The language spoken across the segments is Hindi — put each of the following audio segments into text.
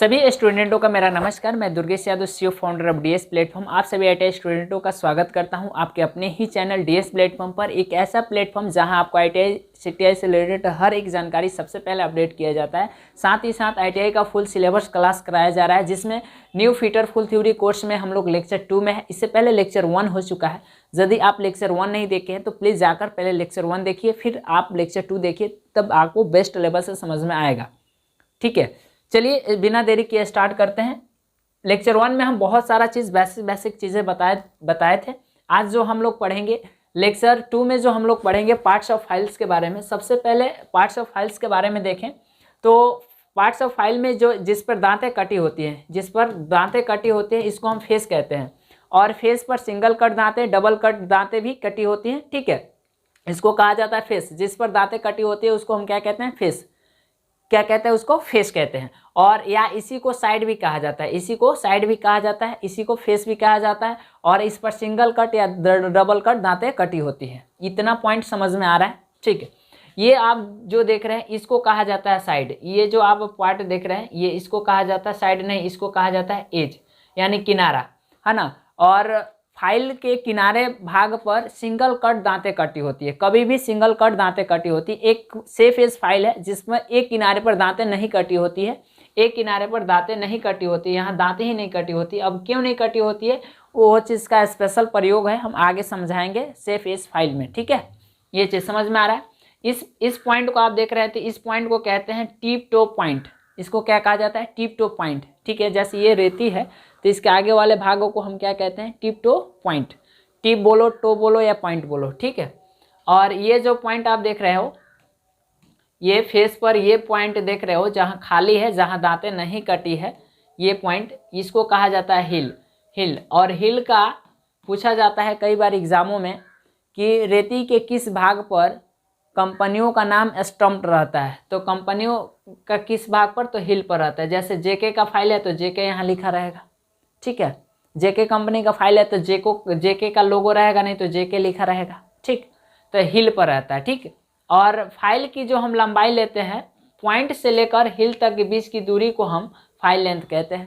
सभी स्टूडेंटों का मेरा नमस्कार। मैं Durgesh Yadav, CEO founder of DS platform, आप सभी आईटीआई स्टूडेंटों का स्वागत करता हूं आपके अपने ही चैनल डीएस प्लेटफॉर्म पर। एक ऐसा प्लेटफॉर्म जहां आपको आईटीआई सीटीआई से रिलेटेड हर एक जानकारी सबसे पहले अपडेट किया जाता है। साथ ही साथ आईटीआई का फुल सिलेबस क्लास कराया जा रहा है, जिसमें new feature full theory course में हम लोग लेक्चर 2 में है। इससे पहले लेक्चर 1 हो चुका है। यदि आप लेक्चर 1 नहीं देखे हैं तो प्लीज़ जाकर पहले लेक्चर 1 देखिए, फिर आप लेक्चर 2 देखिए, तब आपको बेस्ट लेवल से समझ में आएगा। ठीक है, चलिए बिना देरी किए स्टार्ट करते हैं। लेक्चर 1 में हम बहुत सारा चीज़ बेसिक चीज़ें बताए थे। आज जो हम लोग पढ़ेंगे लेक्चर 2 में, जो हम लोग पढ़ेंगे पार्ट्स ऑफ फाइल्स के बारे में। सबसे पहले पार्ट्स ऑफ फाइल्स के बारे में देखें तो पार्ट्स ऑफ फाइल में जिस पर दांतें कटी होती हैं, इसको हम फेस कहते हैं। और फेस पर सिंगल कट दांतें, डबल कट दांतें भी कटी होती हैं। ठीक है, इसको कहा जाता है फेस। जिस पर दांतें कटी होती है उसको हम क्या कहते हैं? फेस। क्या कहते हैं? उसको फेस कहते हैं। और या इसी को साइड भी कहा जाता है, इसी को फेस भी कहा जाता है। और इस पर सिंगल कट या डबल कट दांतें कटी होती है। इतना पॉइंट समझ में आ रहा है? ठीक है, ये आप जो देख रहे हैं इसको कहा जाता है साइड। ये जो आप पार्ट देख रहे हैं ये इसको कहा जाता है साइड, नहीं, इसको कहा जाता है एज, यानी किनारा, है ना। और फाइल के किनारे भाग पर सिंगल कट दांतें कटी होती है। कभी भी सिंगल कट दांतें कटी होती है। एक सेफ एज फाइल है जिसमें एक किनारे पर दांतें नहीं कटी होती है, एक किनारे पर दांतें नहीं कटी होती है, यहाँ दांतें ही नहीं कटी होती। अब क्यों नहीं कटी होती है वो चीज़ का स्पेशल प्रयोग है, हम आगे समझाएंगे सेफ एज फाइल में। ठीक है, ये चीज़ समझ में आ रहा है। इस पॉइंट को आप देख रहे थे, इस पॉइंट को कहते हैं टिप टॉप पॉइंट। इसको क्या कहा जाता है? Tip top point. ठीक है, जैसे ये रेती है तो इसके आगे वाले भागों को हम क्या कहते हैं? Tip toe point. टिप बोलो, टो बोलो या पॉइंट बोलो। ठीक है, और ये जो पॉइंट आप देख रहे हो, ये फेस पर ये पॉइंट देख रहे हो जहाँ खाली है, जहाँ दांतें नहीं कटी है, ये पॉइंट, इसको कहा जाता है हिल। और हिल का पूछा जाता है कई बार एग्जामों में कि रेती के किस भाग पर कंपनियों का नाम स्टम्प्ड रहता है। तो कंपनियों का किस भाग पर? तो हिल पर रहता है। जैसे जेके का फाइल है तो जेके यहाँ लिखा रहेगा। ठीक है, जेके कंपनी का फाइल है तो जेके का लोगो रहेगा, नहीं तो जेके लिखा रहेगा। ठीक, तो हिल पर रहता है। ठीक, और फाइल की जो हम लंबाई लेते हैं, पॉइंट से लेकर हिल तक के बीच की दूरी को हम फाइल लेंथ कहते हैं,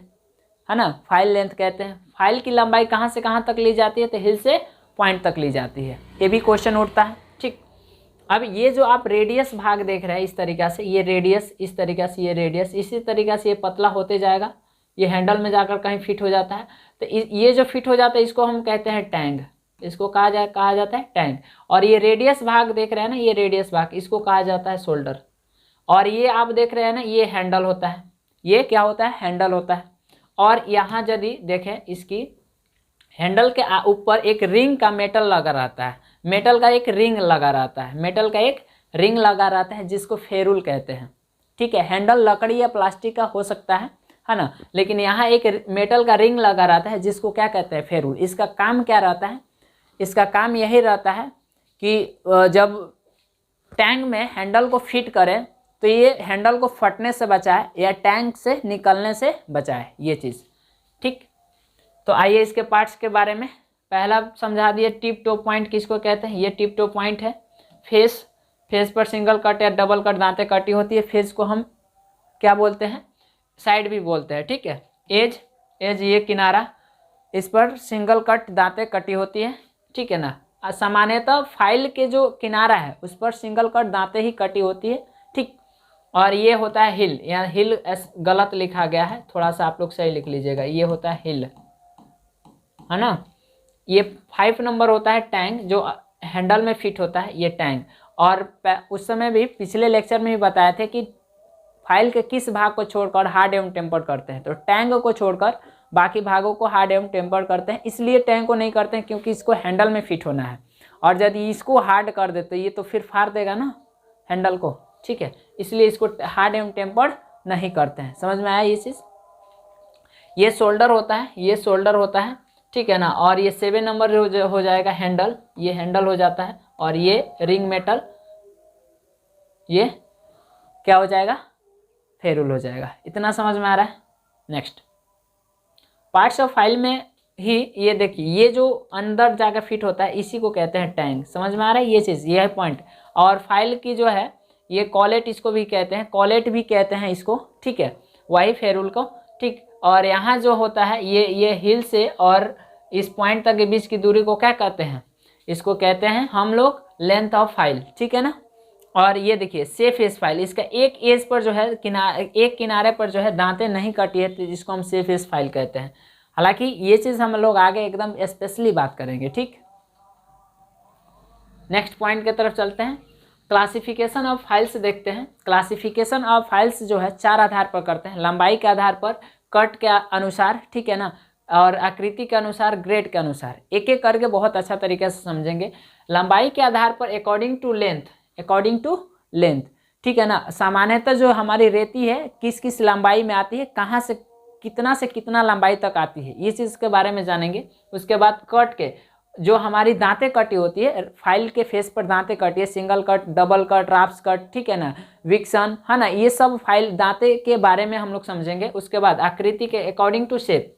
है ना। फाइल लेंथ कहते हैं। फाइल की लंबाई कहाँ से कहाँ तक ली जाती है? तो हिल से पॉइंट तक ली जाती है। ये भी क्वेश्चन उठता है। ठीक, अब ये जो आप रेडियस भाग देख रहे हैं इस तरीक़ा से, ये रेडियस, इस तरीक़ा से ये रेडियस, इसी तरीक़ा से ये पतला होते जाएगा, ये हैंडल में जाकर कहीं फिट हो जाता है। तो ये जो फिट हो जाता है इसको हम कहते हैं टैंग। इसको कहा जाता है टैंग। और ये रेडियस भाग देख रहे हैं ना, ये रेडियस भाग, इसको कहा जाता है शोल्डर। और ये आप देख रहे हैं ना, ये हैंडल होता है। ये क्या होता है? हैंडल होता है। और यहाँ यदि देखें, इसकी हैंडल के ऊपर एक रिंग का मेटल लगा रहता है, मेटल का एक रिंग लगा रहता है, जिसको फेरुल कहते हैं। ठीक है, हैंडल लकड़ी या प्लास्टिक का हो सकता है ना, लेकिन यहाँ एक मेटल का रिंग लगा रहता है जिसको क्या कहते हैं? फेरुल। इसका काम क्या रहता है? इसका काम यही रहता है कि जब टैंक में हैंडल को फिट करें तो ये हैंडल को फटने से बचाए या टैंक से निकलने से बचाए, ये चीज़। ठीक, तो आइए इसके पार्ट्स के बारे में पहला समझा दिए। टिप टॉप पॉइंट किसको कहते हैं? ये टिप टॉप पॉइंट है। फेस पर सिंगल कट या डबल कट दांतें कटी होती है। फेस को हम क्या बोलते हैं? साइड भी बोलते हैं। ठीक है, एज ये किनारा, इस पर सिंगल कट दांतें कटी होती है। ठीक है ना। सामान्यतः फाइल के जो किनारा है उस पर सिंगल कट दांतें ही कटी होती है। ठीक, और ये होता है हिल। यहाँ हिल गलत लिखा गया है, थोड़ा सा आप लोग सही लिख लीजिएगा। ये होता है हिल, है ना। ये 5 नंबर होता है टैंग, जो हैंडल में फिट होता है, ये टैंग। और उस समय भी पिछले लेक्चर में भी बताए थे कि फाइल के किस भाग को छोड़कर हार्ड एवं टेम्पर्ड करते हैं। तो टैंग को छोड़कर बाकी भागों को हार्ड एवं टेम्पर्ड करते हैं। इसलिए टैंग को नहीं करते हैं क्योंकि इसको हैंडल में फिट होना है, और यदि इसको हार्ड कर दे तो ये तो फिर फाड़ देगा ना हैंडल को। ठीक है, इसलिए इसको हार्ड एवं टेम्पर्ड नहीं करते हैं। समझ में आया ये चीज़? ये शोल्डर होता है। ठीक है ना। और ये 7 नंबर हो जाएगा हैंडल, ये हैंडल हो जाता है। और ये रिंग मेटल, ये क्या हो जाएगा? फेरुल हो जाएगा। इतना समझ में आ रहा है? नेक्स्ट, पार्ट्स ऑफ फाइल में ही ये देखिए, ये जो अंदर जाकर फिट होता है इसी को कहते हैं टैंग। समझ में आ रहा है ये चीज़? ये है पॉइंट। और फाइल की जो है ये कॉलेट, इसको भी कहते हैं, कॉलेट भी कहते हैं इसको। ठीक है, वही फेरुल को ठीक। और यहाँ जो होता है ये हिल से और इस पॉइंट तक के बीच की दूरी को क्या कहते हैं, इसको कहते हैं हम लोग लेंथ ऑफ फाइल, ठीक है ना। और ये देखिए सेफ एज फाइल, इसका एक एज पर जो है एक किनारे पर जो है दांतें नहीं कटी है, तो जिसको हम सेफ एज फाइल कहते हैं। हालांकि ये चीज़ हम लोग आगे एकदम स्पेशली बात करेंगे, ठीक। नेक्स्ट पॉइंट की तरफ चलते हैं। क्लासिफिकेशन ऑफ फाइल्स देखते हैं। क्लासिफिकेशन ऑफ फाइल्स जो है 4 आधार पर करते हैं, लंबाई के आधार पर, कट के अनुसार, ठीक है ना, और आकृति के अनुसार, ग्रेड के अनुसार। एक एक करके बहुत अच्छा तरीके से समझेंगे। लंबाई के आधार पर अकॉर्डिंग टू लेंथ, ठीक है ना। सामान्यतः जो हमारी रेती है किस किस लंबाई में आती है, कहाँ से कितना लंबाई तक आती है, ये चीज़ के बारे में जानेंगे। उसके बाद कट के जो हमारी दांतें कटी होती है, फाइल के फेस पर दांतें कटी है, single cut, double cut, roughs cut, ठीक है ना, विक्सन, है ना, ये सब फाइल दांते के बारे में हम लोग समझेंगे। उसके बाद आकृति के अकॉर्डिंग टू शेप,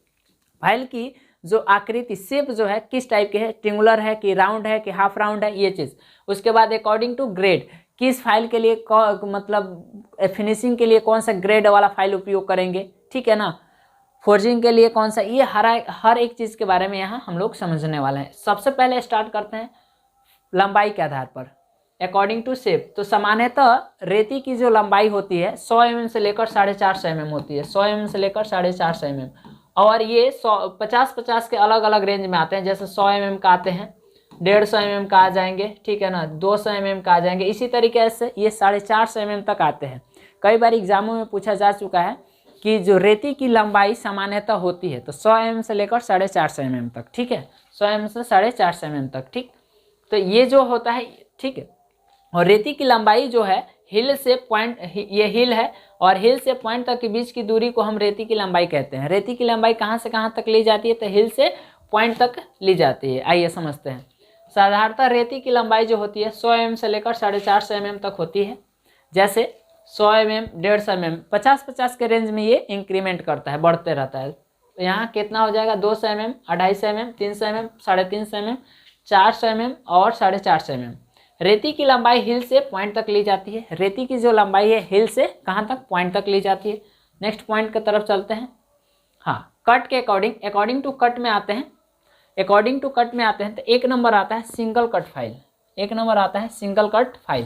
फाइल की जो आकृति शेप जो है किस टाइप की है, ट्रिंगुलर है कि राउंड है कि हाफ राउंड है, ये चीज़। उसके बाद अकॉर्डिंग टू ग्रेड, किस फाइल के लिए मतलब फिनिशिंग के लिए कौन सा ग्रेड वाला फाइल उपयोग करेंगे, ठीक है ना, फोर्जिंग के लिए कौन सा, ये हर एक चीज़ के बारे में यहाँ हम लोग समझने वाले हैं। सबसे पहले स्टार्ट करते हैं लंबाई के आधार पर अकॉर्डिंग टू शेप। तो सामान्यतः रेती की जो लंबाई होती है 100 mm से लेकर 450 mm होती है, 100 mm से लेकर 450 mm, और ये 50 के अलग अलग रेंज में आते हैं। जैसे 100 mm का आते हैं, 150 mm का आ जाएंगे, ठीक है ना, 200 mm का आ जाएंगे। इसी तरीके से ये 450 mm तक आते हैं। कई बार एग्जामों में पूछा जा चुका है कि जो रेती की लंबाई सामान्यतः होती है तो 100 mm से लेकर 450 mm तक, ठीक है, 100 mm से 450 mm तक, ठीक। तो ये जो होता है, ठीक है। और रेती की लंबाई जो है हिल से पॉइंट, ये हिल है और हिल से पॉइंट तक के बीच की दूरी को हम रेती की लंबाई कहते हैं। रेती की लंबाई कहाँ से कहाँ तक ली जाती है, तो हिल से पॉइंट तक ली जाती है। आइए समझते हैं। साधारणतः रेती की लंबाई जो होती है 100 mm से लेकर 450 mm तक होती है। जैसे 100 mm, 150 mm, 50 के रेंज में ये इंक्रीमेंट करता है, बढ़ते रहता है। तो यहाँ कितना हो जाएगा, 200 mm, 250 mm, 300 mm, 350 mm, 400 mm और 450 mm। रेती की लंबाई हिल से पॉइंट तक ली जाती है। रेती की जो लंबाई है हिल से कहाँ तक, पॉइंट तक ली जाती है। नेक्स्ट पॉइंट की तरफ चलते हैं। हाँ, कट के अकॉर्डिंग टू कट में आते हैं। अकॉर्डिंग टू कट में आते हैं तो एक नंबर आता है सिंगल कट फाइल, एक नंबर आता है सिंगल कट फाइल।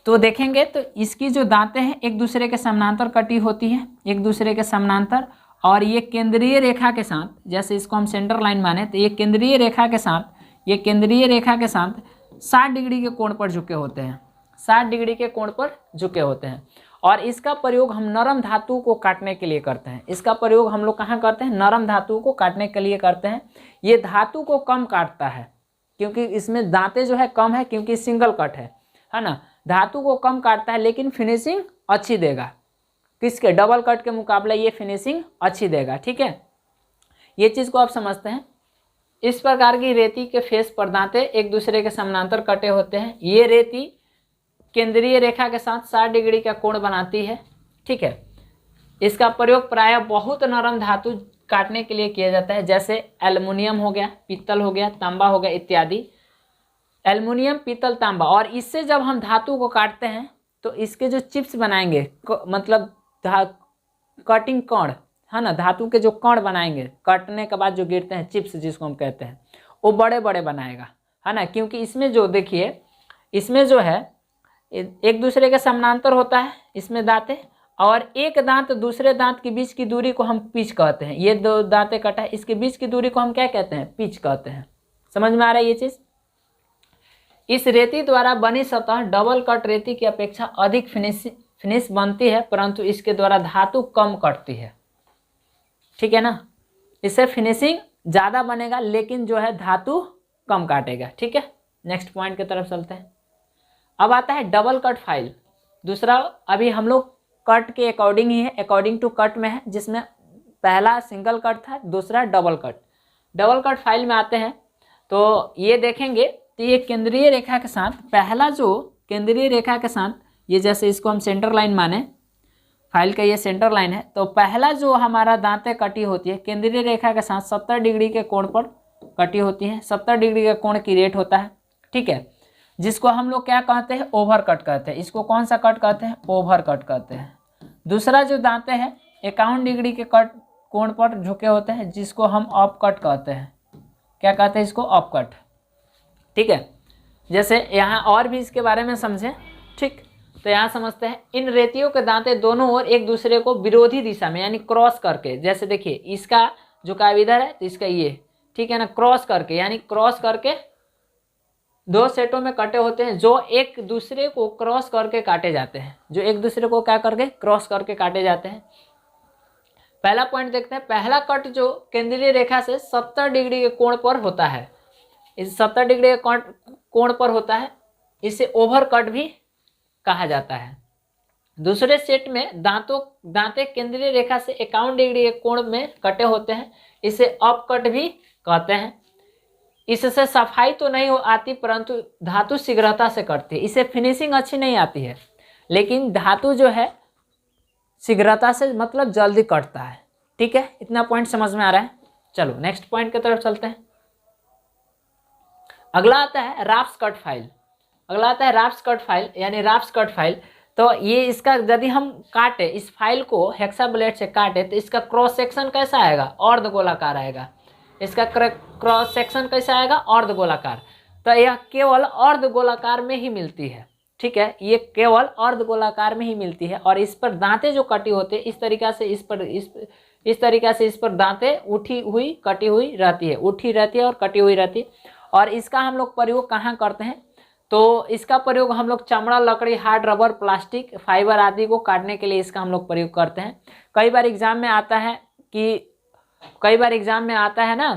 तो देखेंगे तो इसकी जो दांतें हैं एक दूसरे के समानांतर कटी होती है, एक दूसरे के समानांतर, और ये केंद्रीय रेखा के साथ, जैसे इसको हम सेंटर लाइन माने तो ये केंद्रीय रेखा के साथ, ये केंद्रीय रेखा के साथ 60 डिग्री के कोण पर झुके होते हैं, 60 डिग्री के कोण पर झुके होते हैं। और इसका प्रयोग हम नरम धातु को काटने के लिए करते हैं। इसका प्रयोग हम लोग कहाँ करते हैं, नरम धातु को काटने के लिए करते हैं। ये धातु को कम काटता है क्योंकि इसमें दांतें जो है कम है, क्योंकि सिंगल कट है ना। धातु को कम काटता है लेकिन फिनिशिंग अच्छी देगा, किसके, डबल कट के मुकाबले ये फिनिशिंग अच्छी देगा, ठीक है। ये चीज़ को आप समझते हैं। इस प्रकार की रेती के फेस पर दांतें एक दूसरे के समानांतर कटे होते हैं। ये रेती केंद्रीय रेखा के साथ 60 डिग्री का कोण बनाती है, ठीक है। इसका प्रयोग प्रायः बहुत नरम धातु काटने के लिए किया जाता है, जैसे एल्युमिनियम हो गया, पीतल हो गया, तांबा हो गया इत्यादि। एल्युमिनियम, पीतल, तांबा। और इससे जब हम धातु को काटते हैं तो इसके जो चिप्स बनाएंगे, मतलब कटिंग कण, है ना, धातु के जो कण बनाएंगे काटने के बाद जो गिरते हैं चिप्स जिसको हम कहते हैं, वो बड़े बड़े बनाएगा, है ना। क्योंकि इसमें जो देखिए, इसमें जो है एक दूसरे के समानांतर होता है इसमें दांतें, और एक दांत दूसरे दांत के बीच की दूरी को हम पिच कहते हैं। ये दो दांतें कटा है, इसके बीच की दूरी को हम क्या कहते हैं, पिच कहते हैं। समझ में आ रहा है ये चीज़। इस रेती द्वारा बनी सतह डबल कट रेती की अपेक्षा अधिक फिनिश बनती है, परंतु इसके द्वारा धातु कम कटती है, ठीक है ना। इससे फिनिशिंग ज़्यादा बनेगा लेकिन जो है धातु कम काटेगा, ठीक है। नेक्स्ट पॉइंट की तरफ चलते हैं। अब आता है डबल कट फाइल। दूसरा, अभी हम लोग कट के अकॉर्डिंग ही है, अकॉर्डिंग टू कट में है, जिसमें पहला सिंगल कट था, दूसरा double cut. Double cut file में आते हैं तो ये देखेंगे तो ये केंद्रीय रेखा के साथ, पहला जो केंद्रीय रेखा के साथ, ये जैसे इसको हम सेंटर लाइन माने, फाइल का ये सेंटर लाइन है, तो पहला जो हमारा दांतें कटी होती है केंद्रीय रेखा के साथ 70 डिग्री के कोण पर कटी होती है। 70 डिग्री का कोण की रेट होता है, ठीक है, जिसको हम लोग क्या कहते हैं, ओवर कट कहते हैं। इसको कौन सा कट कहते हैं, ओवर कट कहते हैं। दूसरा जो दांतें हैं 51 डिग्री के कोण पर झुके होते हैं, जिसको हम ऑफ कट कहते हैं। क्या कहते हैं इसको? Of cut. ठीक है, जैसे यहाँ और भी इसके बारे में समझें। ठीक, तो यहाँ समझते हैं, इन रेतियों के दांते दोनों ओर एक दूसरे को विरोधी दिशा में यानी क्रॉस करके, जैसे देखिए इसका झुकाव इधर है तो इसका ये, ठीक है ना, क्रॉस करके यानी क्रॉस करके दो सेटों में कटे होते हैं, जो एक दूसरे को क्रॉस करके काटे जाते हैं, जो एक दूसरे को क्या करके क्रॉस करके काटे जाते हैं। पहला पॉइंट देखते हैं, पहला कट जो केंद्रीय रेखा से 70 डिग्री के कोण पर होता है, इस 70 डिग्री के कोण पर होता है, इसे ओवर कट भी कहा जाता है। दूसरे सेट में दांते केंद्रीय रेखा से 51 डिग्री के कोण में कटे होते हैं, इसे अप कट भी कहते हैं। इससे सफाई तो नहीं आती, परंतु धातु शीघ्रता से कटती है, इसे फिनिशिंग अच्छी नहीं आती है, लेकिन धातु जो है शीघ्रता से मतलब जल्दी कटता है। ठीक है, इतना पॉइंट समझ में आ रहा है। चलो नेक्स्ट पॉइंट की तरफ चलते हैं। अगला आता है राफ्स कट फाइल। अगला आता है राफ्स कट फाइल यानी राफ्स कट फाइल। तो ये इसका यदि हम काटे, इस फाइल को हेक्सा ब्लेड से काटे, तो इसका क्रॉस सेक्शन कैसा आएगा? अर्ध गोलाकार आएगा। इसका क्रॉस सेक्शन कैसा आएगा? अर्ध गोलाकार। तो यह केवल अर्ध गोलाकार में ही मिलती है। ठीक है, ये केवल अर्ध गोलाकार में ही मिलती है, और इस पर दांतें जो कटी होते हैं इस तरीका से, इस तरीका से इस पर दांतें उठी हुई कटी हुई रहती है, उठी रहती है और कटी हुई रहती है। और इसका हम लोग प्रयोग कहाँ करते हैं? तो इसका प्रयोग हम लोग चमड़ा, लकड़ी, हार्ड रबर, प्लास्टिक, फाइबर आदि को काटने के लिए इसका हम लोग प्रयोग करते हैं। कई बार एग्जाम में आता है ना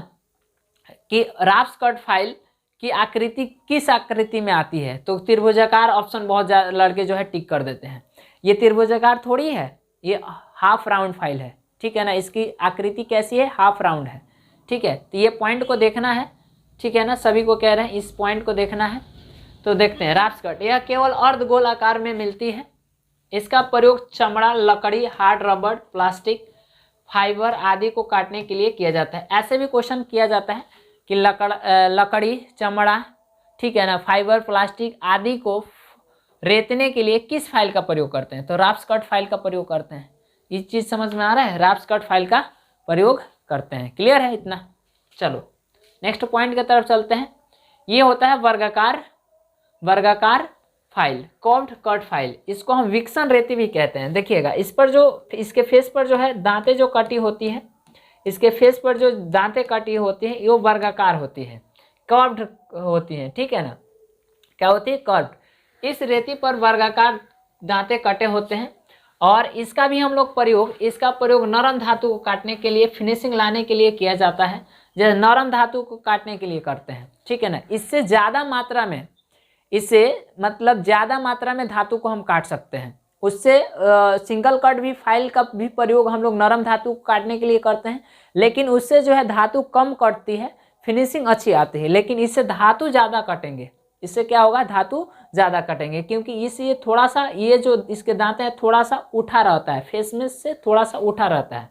कि राफ्स कट फाइल की आकृति किस आकृति में आती है, तो त्रिभुजाकार ऑप्शन बहुत ज़्यादा लड़के जो है टिक कर देते हैं। ये त्रिभुजाकार थोड़ी है, ये हाफ राउंड फाइल है। ठीक है ना, इसकी आकृति कैसी है? हाफ राउंड है। ठीक है, तो ये पॉइंट को देखना है। ठीक है ना, सभी को कह रहे हैं इस पॉइंट को देखना है। तो देखते हैं राफ्स कट, यह केवल अर्धगोल आकार में मिलती है। इसका प्रयोग चमड़ा, लकड़ी, हार्ड रबर, प्लास्टिक, फाइबर आदि को काटने के लिए किया जाता है। ऐसे भी क्वेश्चन किया जाता है कि लकड़ी, चमड़ा, ठीक है ना, फाइबर, प्लास्टिक आदि को रेतने के लिए किस फाइल का प्रयोग करते हैं? तो राफ्स कट फाइल का प्रयोग करते हैं। ये चीज़ समझ में आ रहा है? राफ्स कट फाइल का प्रयोग करते हैं। क्लियर है इतना? चलो नेक्स्ट पॉइंट की तरफ चलते हैं। ये होता है वर्गाकार फाइल, कर्व्ड कट फाइल। इसको हम विक्सन रेती भी कहते हैं। देखिएगा इस पर जो, इसके फेस पर जो है दांतें जो कटी होती है, इसके फेस पर जो दांतें कटी होती हैं वो वर्गाकार होती है, कर्व्ड होती हैं। ठीक है ना, क्या होती है? कर्व्ड। इस रेती पर वर्गाकार दांतें कटे होते हैं, और इसका भी हम लोग इसका प्रयोग नरम धातु को काटने के लिए, फिनिशिंग लाने के लिए किया जाता है। जैसे नरम धातु को काटने के लिए करते हैं। ठीक है ना, इससे ज़्यादा मात्रा में धातु को हम काट सकते हैं। उससे सिंगल कट भी फाइल का भी प्रयोग हम लोग नरम धातु को काटने के लिए करते हैं, लेकिन उससे जो है धातु कम कटती है, फिनिशिंग अच्छी आती है। लेकिन इससे धातु ज़्यादा कटेंगे, इससे क्या होगा? धातु ज़्यादा कटेंगे, क्योंकि ये थोड़ा सा, ये जो इसके दांत है थोड़ा सा उठा रहता है, फेस में से थोड़ा सा उठा रहता है।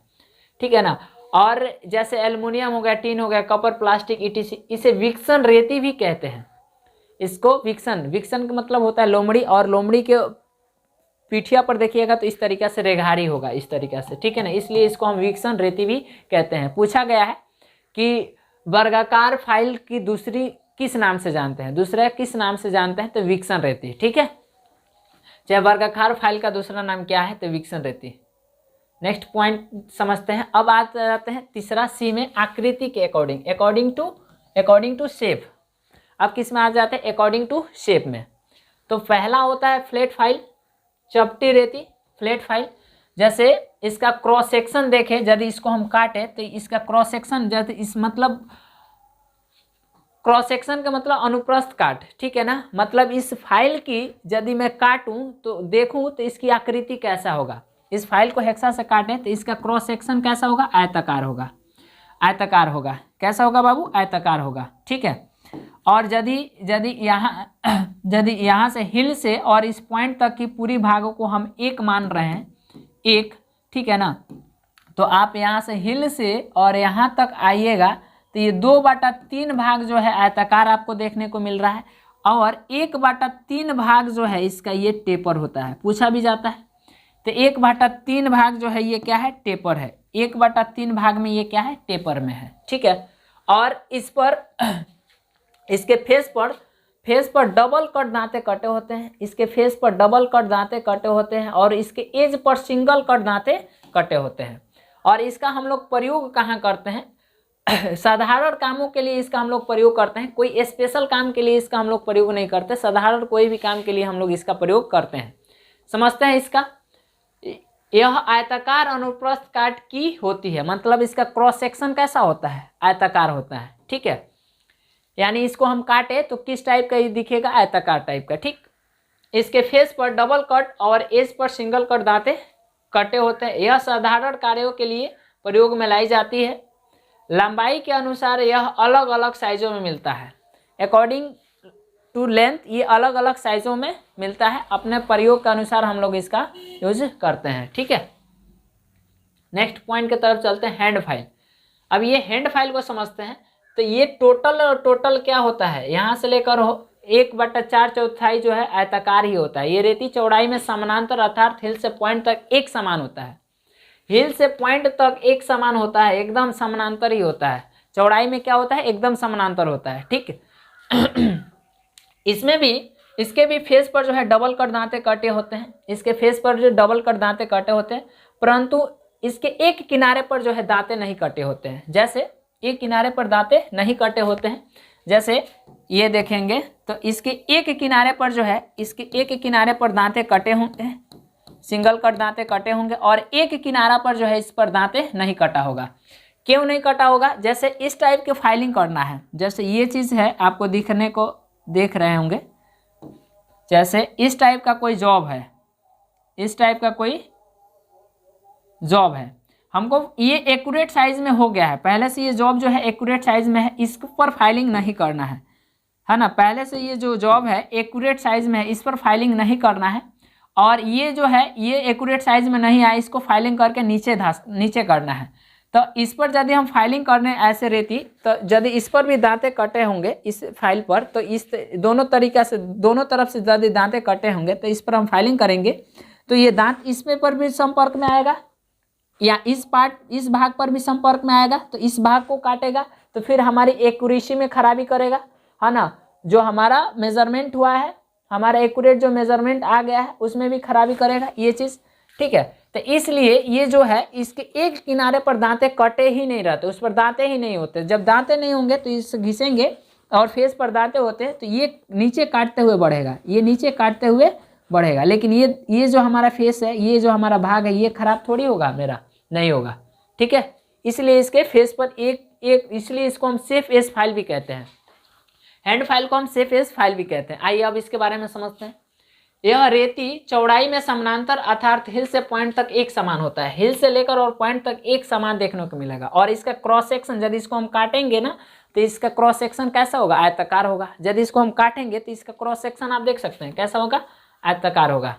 ठीक है ना, और जैसे एल्युमिनियम हो गया, टीन हो गया, कपर, प्लास्टिक, ETC, इसे विक्सन रेती भी कहते हैं। इसको विक्सन का मतलब होता है लोमड़ी, और लोमड़ी के पीठिया पर देखिएगा तो इस तरीक़ा से रेघारी होगा, इस तरीक़ा से। ठीक है ना, इसलिए इसको हम विक्सन रेती भी कहते हैं। पूछा गया है कि वर्गाकार फाइल की दूसरी किस नाम से जानते हैं? दूसरा किस नाम से जानते हैं? तो विक्सन रेती। ठीक है, चाहे वर्गाकार फाइल का दूसरा नाम क्या है? तो विक्सन रेती। नेक्स्ट पॉइंट समझते हैं। अब आते हैं तीसरा, सी में, आकृति के अकॉर्डिंग टू शेप। अब किस में आ जाते हैं? अकॉर्डिंग टू शेप में। तो पहला होता है फ्लैट फाइल, चपटी रेती, फ्लैट फाइल। जैसे इसका क्रॉस सेक्शन देखें, यदि इसको हम काटे तो इसका क्रॉस सेक्शन, यदि इस मतलब क्रॉस सेक्शन का मतलब अनुप्रस्थ काट। ठीक है ना, मतलब इस फाइल की यदि मैं काटूं तो देखूं तो इसकी आकृति कैसा होगा। इस फाइल को हेक्सा से काटें तो इसका क्रॉस सेक्शन कैसा होगा? आयताकार होगा। आयताकार होगा। कैसा होगा बाबू? आयताकार होगा। ठीक है, और यदि यहाँ से हिल से और इस पॉइंट तक की पूरी भागों को हम एक मान रहे हैं, एक, ठीक है ना, तो आप यहाँ से हिल से और यहाँ तक आइएगा तो ये 2/3 भाग जो है आयताकार आपको देखने को मिल रहा है, और 1/3 भाग जो है इसका ये टेपर होता है। पूछा भी जाता है तो 1/3 भाग जो है ये क्या है, टेपर है। 1/3 भाग में ये क्या है, टेपर में है, ठीक है। और इस पर इसके फेस पर डबल कट दांते कटे होते हैं, इसके फेस पर डबल कट दांते कटे होते हैं, और इसके एज पर सिंगल कट दांते कटे होते हैं। और इसका हम लोग प्रयोग कहाँ करते हैं साधारण कामों के लिए इसका हम लोग प्रयोग करते हैं, कोई स्पेशल काम के लिए इसका हम लोग प्रयोग नहीं करते, साधारण कोई भी काम के लिए हम लोग इसका प्रयोग करते हैं। समझते हैं इसका। यह आयताकार अनुप्रस्थ काट की होती है, मतलब इसका क्रॉस सेक्शन कैसा होता है, आयताकार होता है, ठीक है। यानी इसको हम काटे तो किस टाइप का ये दिखेगा, आयताकार टाइप का, ठीक। इसके फेस पर डबल कट और एज पर सिंगल कट दांते कटे होते हैं। यह साधारण कार्यों के लिए प्रयोग में लाई जाती है। लंबाई के अनुसार यह अलग अलग साइजों में मिलता है। अकॉर्डिंग टू लेंथ ये अलग अलग साइजों में मिलता है, अपने प्रयोग के अनुसार हम लोग इसका यूज करते हैं, ठीक है। नेक्स्ट पॉइंट की तरफ चलते हैं, हैंड फाइल। अब ये हैंड फाइल को समझते हैं। तो ये टोटल क्या होता है, यहाँ से लेकर 1/4 जो है आयताकार ही होता है। ये रेती चौड़ाई में समानांतर अर्थात हिल से पॉइंट तक एक समान होता है। हिल से पॉइंट तक एक समान होता है, एकदम समानांतर ही होता है। चौड़ाई में क्या होता है, एकदम समानांतर होता है, ठीक। इसमें भी इसके भी फेस पर जो है डबल कट दांते कटे होते हैं। इसके फेस पर जो डबल कट दांते कटे होते हैं, परंतु इसके एक किनारे पर जो है दांते नहीं कटे होते हैं। जैसे एक किनारे पर दांते नहीं कटे होते हैं, जैसे ये देखेंगे तो इसके एक किनारे पर जो है, इसके एक किनारे पर दांते कटे होंगे, सिंगल कट दांते कटे होंगे, और एक किनारा पर जो है इस पर दांते नहीं कटा होगा। क्यों नहीं कटा होगा, जैसे इस टाइप की फाइलिंग करना है, जैसे ये चीज़ है आपको दिखने को देख रहे होंगे, जैसे इस टाइप का कोई जॉब है, इस टाइप का कोई जॉब है, हमको ये एक्यूरेट साइज में हो गया है, पहले से ये जॉब जो है एक्यूरेट साइज में है, इस पर फाइलिंग नहीं करना है ना। पहले से ये जो जॉब है एक्यूरेट साइज में है, इस पर फाइलिंग नहीं करना है। और ये जो है ये एक्यूरेट साइज में नहीं आया, इसको फाइलिंग करके नीचे करना है। तो इस पर यदि हम फाइलिंग करने ऐसे रहती, तो यदि इस पर भी दांते कटे होंगे इस फाइल पर, तो इस दोनों तरीक़ा से दोनों तरफ से यदि दांते कटे होंगे तो इस पर हम फाइलिंग करेंगे तो ये दांत इस पर भी संपर्क में आएगा, या इस भाग पर भी संपर्क में आएगा, तो इस भाग को काटेगा, तो फिर हमारी एक्यूरेसी में खराबी करेगा, है ना। जो हमारा मेजरमेंट हुआ है, हमारा एक्यूरेट जो मेजरमेंट आ गया है उसमें भी खराबी करेगा ये चीज़, ठीक है। तो इसलिए ये जो है इसके एक किनारे पर दांते कटे ही नहीं रहते, उस पर दांते ही नहीं होते। जब दांते नहीं होंगे तो इस घिसेंगे और फेस पर दांते होते हैं तो ये नीचे काटते हुए बढ़ेगा, ये नीचे काटते हुए बढ़ेगा। लेकिन ये जो हमारा फेस है, ये जो हमारा भाग है, ये खराब थोड़ी होगा, मेरा नहीं होगा, ठीक है। इसलिए इसके फेस पर इसलिए इसको हम सेफ एज फाइल भी कहते हैं, हैंड फाइल को हम सेफ एज फाइल भी कहते हैं। आइए अब इसके बारे में समझते हैं। यह रेती चौड़ाई में समानांतर अर्थात हिल से पॉइंट तक एक समान होता है, हिल से लेकर और पॉइंट तक एक समान देखने को मिलेगा। और इसका क्रॉस सेक्शन यदि इसको हम काटेंगे ना तो इसका क्रॉस सेक्शन कैसा होगा, आयताकार होगा। यदि इसको हम काटेंगे तो इसका क्रॉस सेक्शन आप देख सकते हैं कैसा होगा, आयताकार होगा।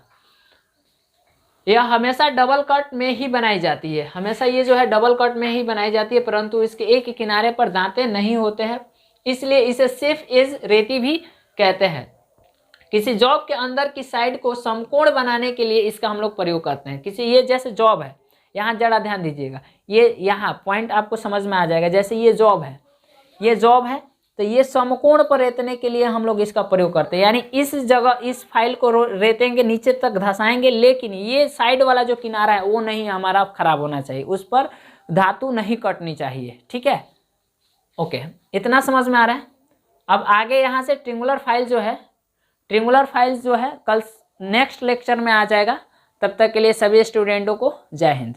यह हमेशा डबल कट में ही बनाई जाती है, हमेशा ये जो है डबल कट में ही बनाई जाती है, परंतु इसके एक किनारे पर दांते नहीं होते हैं, इसलिए इसे सेफ एज रेती भी कहते हैं। किसी जॉब के अंदर की साइड को समकोण बनाने के लिए इसका हम लोग प्रयोग करते हैं। किसी ये जैसे जॉब है, यहाँ जरा ध्यान दीजिएगा, ये यहाँ पॉइंट आपको समझ में आ जाएगा। जैसे ये जॉब है, ये जॉब है, तो ये समकोण पर रेतने के लिए हम लोग इसका प्रयोग करते हैं। यानी इस जगह इस फाइल को रेतेंगे, नीचे तक धसाएंगे, लेकिन ये साइड वाला जो किनारा है वो नहीं हमारा खराब होना चाहिए, उस पर धातु नहीं कटनी चाहिए, ठीक है। ओके, इतना समझ में आ रहा है। अब आगे यहाँ से ट्रिंगुलर फाइल जो है कल नेक्स्ट लेक्चर में आ जाएगा। तब तक के लिए सभी स्टूडेंटों को जय हिंद।